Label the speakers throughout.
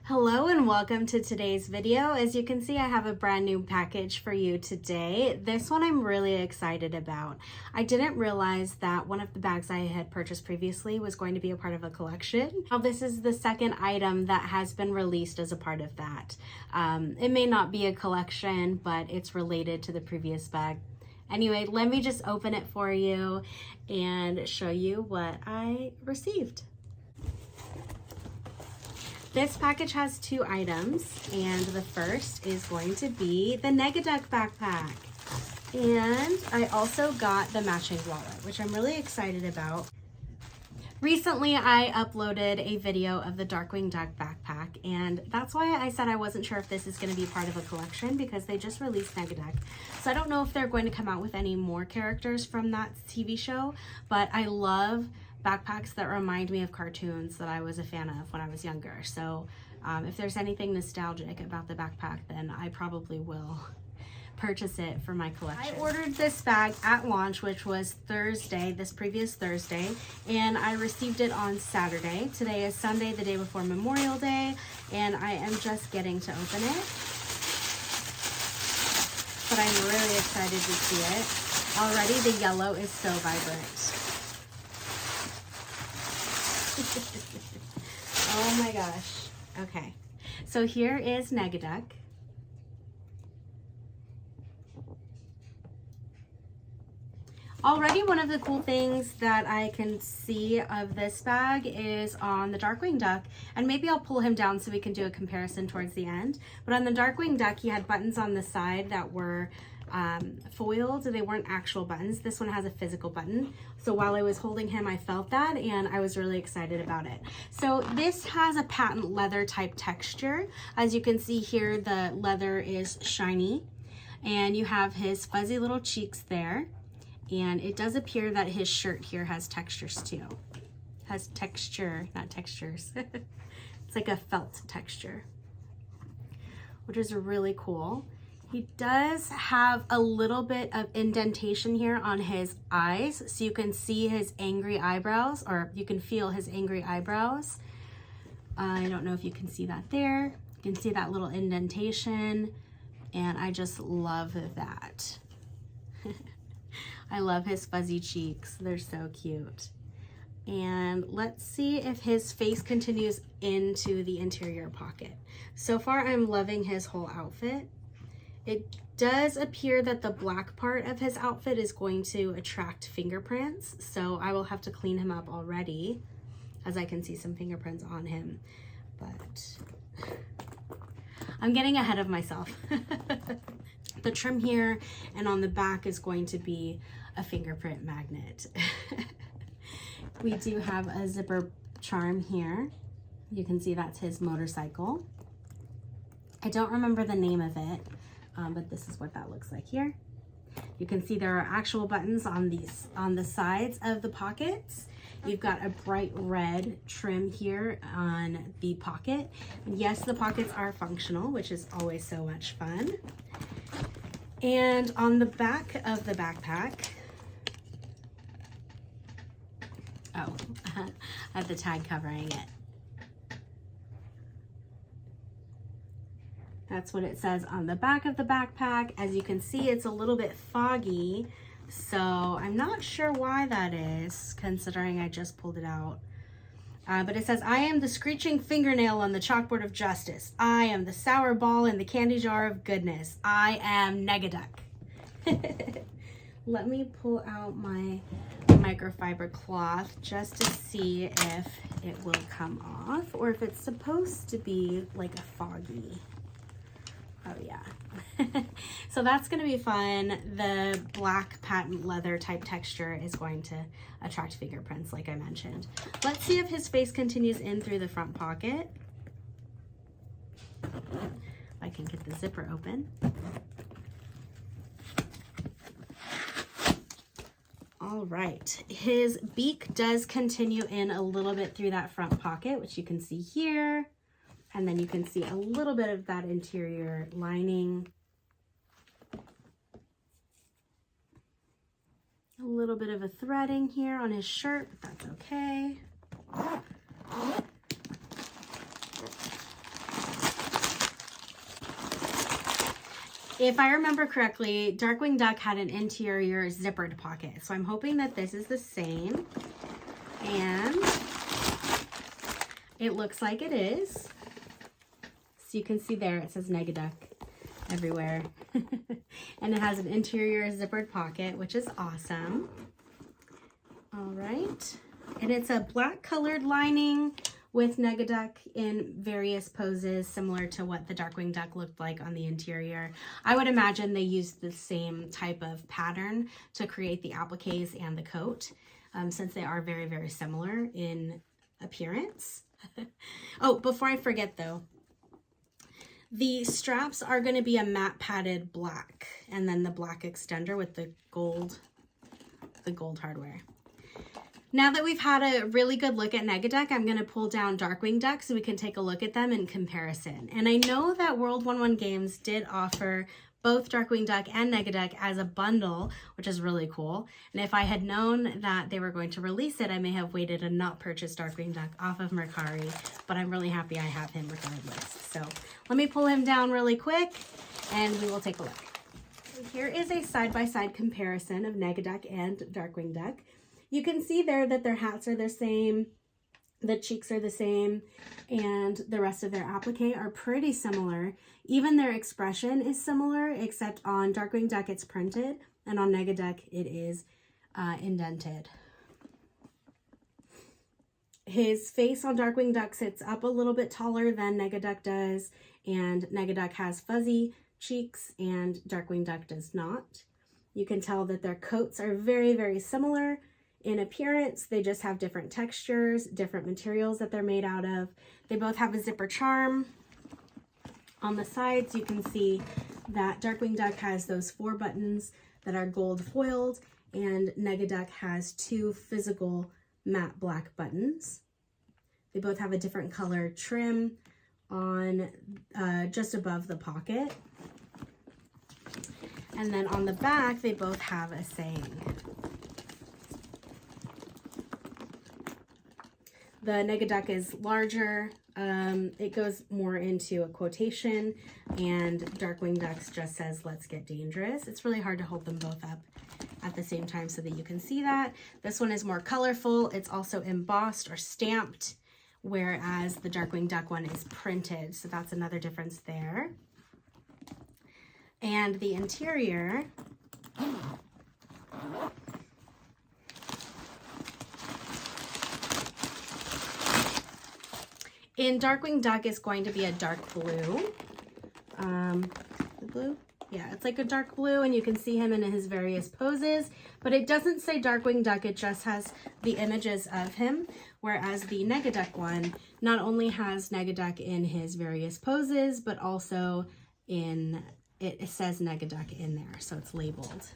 Speaker 1: Hello and welcome to today's video. As you can see, I have a brand new package for you today. This one I'm really excited about. I didn't realize that one of the bags I had purchased previously was going to be a part of a collection. Now, this is the second item that has been released as a part of that. It may not be a collection, but it's related to the previous bag. Anyway, let me just open it for you and show you what I received. This package has two items, and the first is going to be the Negaduck backpack. And I also got the matching wallet, which I'm really excited about. Recently, I uploaded a video of the Darkwing duck backpack, and that's why I said I wasn't sure if this is going to be part of a collection because they just released Negaduck. So I don't know if they're going to come out with any more characters from that TV show, but I love backpacks that remind me of cartoons that I was a fan of when I was younger. So if there's anything nostalgic about the backpack, then I probably will purchase it for my collection. I ordered this bag at launch, which was Thursday, this previous Thursday, and I received it on Saturday. Today is Sunday, the day before Memorial Day, and I am just getting to open it. But I'm really excited to see it. Already the yellow is so vibrant. Oh my gosh. Okay, so here is Negaduck. Already one of the cool things that I can see of this bag is on the Darkwing duck, and maybe I'll pull him down so we can do a comparison towards the end. But on the Darkwing duck, he had buttons on the side that were foiled. They weren't actual buttons. This one has a physical button. So while I was holding him, I felt that and I was really excited about it. So this has a patent leather type texture. As you can see here, the leather is shiny and you have his fuzzy little cheeks there. And it does appear that his shirt here has textures too. Has texture, not textures. It's like a felt texture, which is really cool. He does have a little bit of indentation here on his eyes, so you can see his angry eyebrows, or you can feel his angry eyebrows. I don't know if you can see that there. You can see that little indentation, and I just love that. I love his fuzzy cheeks. They're so cute. And let's see if his face continues into the interior pocket. So far, I'm loving his whole outfit. It does appear that the black part of his outfit is going to attract fingerprints, so I will have to clean him up already, as I can see some fingerprints on him, but I'm getting ahead of myself. The trim here and on the back is going to be a fingerprint magnet. We do have a zipper charm here. You can see that's his motorcycle. I don't remember the name of it. But this is what that looks like here. You can see there are actual buttons on the sides of the pockets. You've got a bright red trim here on the pocket. And yes, the pockets are functional, which is always so much fun. And on the back of the backpack, I have the tag covering it. That's what it says on the back of the backpack. As you can see, it's a little bit foggy, so I'm not sure why that is, considering I just pulled it out. But it says, I am the screeching fingernail on the chalkboard of justice. I am the sour ball in the candy jar of goodness. I am Negaduck. Let me pull out my microfiber cloth just to see if it will come off or if it's supposed to be like a foggy. Oh yeah. So that's going to be fun. The black patent leather type texture is going to attract fingerprints, like I mentioned. Let's see if his face continues in through the front pocket. If I can get the zipper open. All right, his beak does continue in a little bit through that front pocket, which you can see here. And then you can see a little bit of that interior lining. A little bit of a threading here on his shirt, but that's okay. If I remember correctly, Darkwing Duck had an interior zippered pocket. So I'm hoping that this is the same. And it looks like it is. So you can see there, it says Negaduck everywhere. And it has an interior zippered pocket, which is awesome. All right. And it's a black colored lining with Negaduck in various poses, similar to what the Darkwing Duck looked like on the interior. I would imagine they used the same type of pattern to create the appliques and the coat, since they are very, very similar in appearance. Oh, before I forget though, the straps are going to be a matte padded black, and then the black extender with the gold hardware. Now that we've had a really good look at Negaduck, I'm going to pull down Darkwing Duck so we can take a look at them in comparison. And I know that World 1-1 Games did offer both Darkwing Duck and Negaduck as a bundle, which is really cool. And if I had known that they were going to release it, I may have waited and not purchased Darkwing Duck off of Mercari, but I'm really happy I have him regardless. So let me pull him down really quick and we will take a look. So here is a side-by-side comparison of Negaduck and Darkwing Duck. You can see there that their hats are the same, the cheeks are the same, and the rest of their applique are pretty similar. Even their expression is similar, except on Darkwing Duck it's printed, and on Negaduck it is indented. His face on Darkwing Duck sits up a little bit taller than Negaduck does, and Negaduck has fuzzy cheeks and Darkwing Duck does not. You can tell that their coats are very, very similar in appearance. They just have different textures, different materials that they're made out of. They both have a zipper charm. On the sides, you can see that Darkwing Duck has those 4 buttons that are gold foiled, and Negaduck has 2 physical matte black buttons. They both have a different color trim on just above the pocket. And then on the back, they both have a saying. The Negaduck is larger, it goes more into a quotation, and Darkwing Duck's just says, "Let's get dangerous." It's really hard to hold them both up at the same time so that you can see that. This one is more colorful. It's also embossed or stamped, whereas the Darkwing Duck one is printed. So that's another difference there. And the interior, in Darkwing Duck is going to be a dark blue. Blue? Yeah, it's like a dark blue, and you can see him in his various poses, but it doesn't say Darkwing Duck, it just has the images of him, whereas the Negaduck one not only has Negaduck in his various poses, but also it says Negaduck in there, so it's labeled.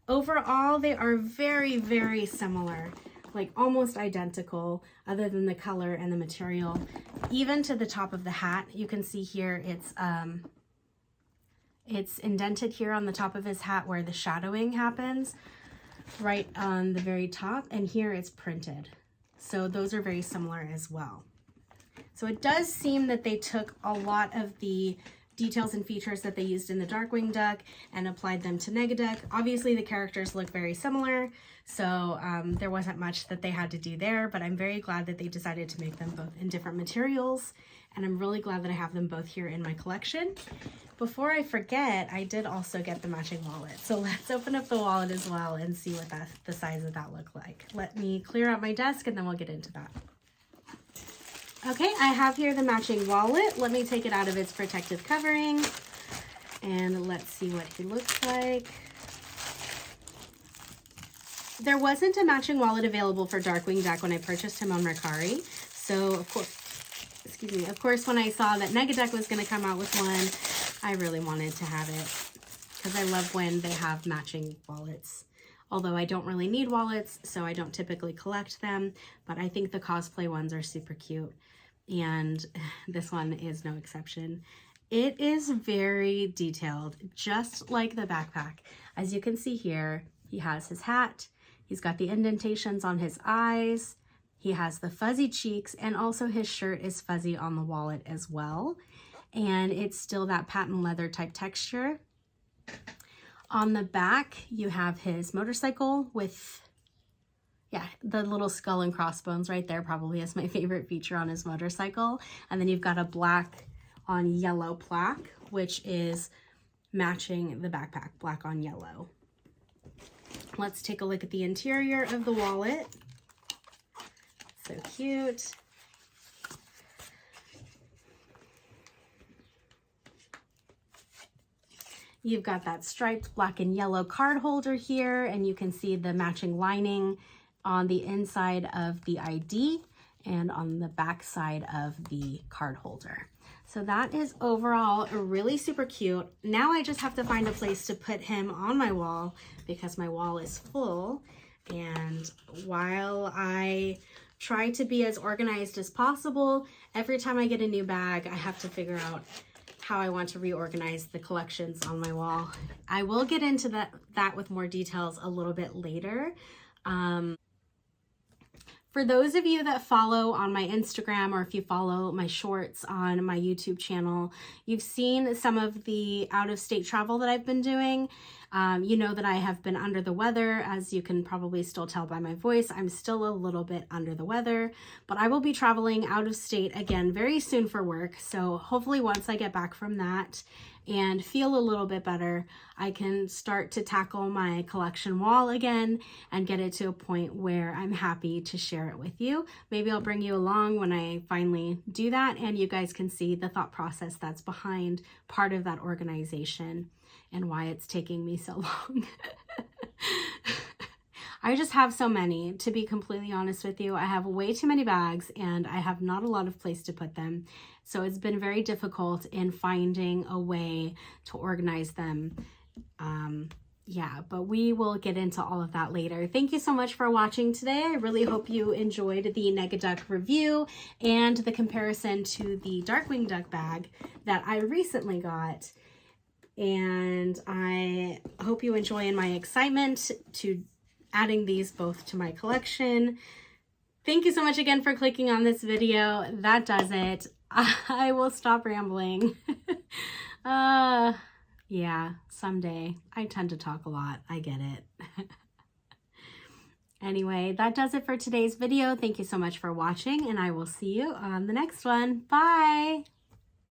Speaker 1: Overall, they are very, very similar, like almost identical, other than the color and the material. Even to the top of the hat, you can see here it's indented here on the top of his hat where the shadowing happens, right on the very top, and here it's printed. So those are very similar as well. So it does seem that they took a lot of the details and features that they used in the Darkwing Duck and applied them to Negaduck. Obviously the characters look very similar, so there wasn't much that they had to do there, but I'm very glad that they decided to make them both in different materials, and I'm really glad that I have them both here in my collection. Before I forget, I did also get the matching wallet, so let's open up the wallet as well and see what the size of that look like. Let me clear out my desk and then we'll get into that. Okay, I have here the matching wallet. Let me take it out of its protective covering and let's see what he looks like. There wasn't a matching wallet available for Darkwing Duck when I purchased him on Mercari. So of course, when I saw that Negaduck was going to come out with one, I really wanted to have it because I love when they have matching wallets. Although I don't really need wallets, so I don't typically collect them, but I think the cosplay ones are super cute. And this one is no exception. It is very detailed, just like the backpack. As you can see here, he has his hat, he's got the indentations on his eyes, he has the fuzzy cheeks, and also his shirt is fuzzy on the wallet as well. and it's still that patent leather type texture. On the back, you have his motorcycle with, yeah, the little skull and crossbones right there probably is my favorite feature on his motorcycle. And then you've got a black on yellow plaque, which is matching the backpack, black on yellow. Let's take a look at the interior of the wallet. So cute. You've got that striped black and yellow card holder here, and you can see the matching lining on the inside of the ID and on the back side of the card holder. So that is overall really super cute. Now I just have to find a place to put him on my wall because my wall is full. And while I try to be as organized as possible, every time I get a new bag, I have to figure out how I want to reorganize the collections on my wall. I will get into that with more details a little bit later. For those of you that follow on my Instagram, or if you follow my shorts on my YouTube channel, you've seen some of the out-of-state travel that I've been doing. You know that I have been under the weather. As you can probably still tell by my voice, I'm still a little bit under the weather, but I will be traveling out of state again very soon for work. So hopefully once I get back from that and feel a little bit better, I can start to tackle my collection wall again and get it to a point where I'm happy to share it with you. Maybe I'll bring you along when I finally do that, and you guys can see the thought process that's behind part of that organization and why it's taking me so long. I just have so many, to be completely honest with you. I have way too many bags and I have not a lot of place to put them. So it's been very difficult in finding a way to organize them. Yeah, but we will get into all of that later. Thank you so much for watching today. I really hope you enjoyed the Negaduck review and the comparison to the Darkwing Duck bag that I recently got. And I hope you enjoy my excitement to adding these both to my collection. Thank you so much again for clicking on this video. That does it. I will stop rambling. Yeah, someday. I tend to talk a lot. I get it. Anyway, that does it for today's video. Thank you so much for watching, and I will see you on the next one. Bye!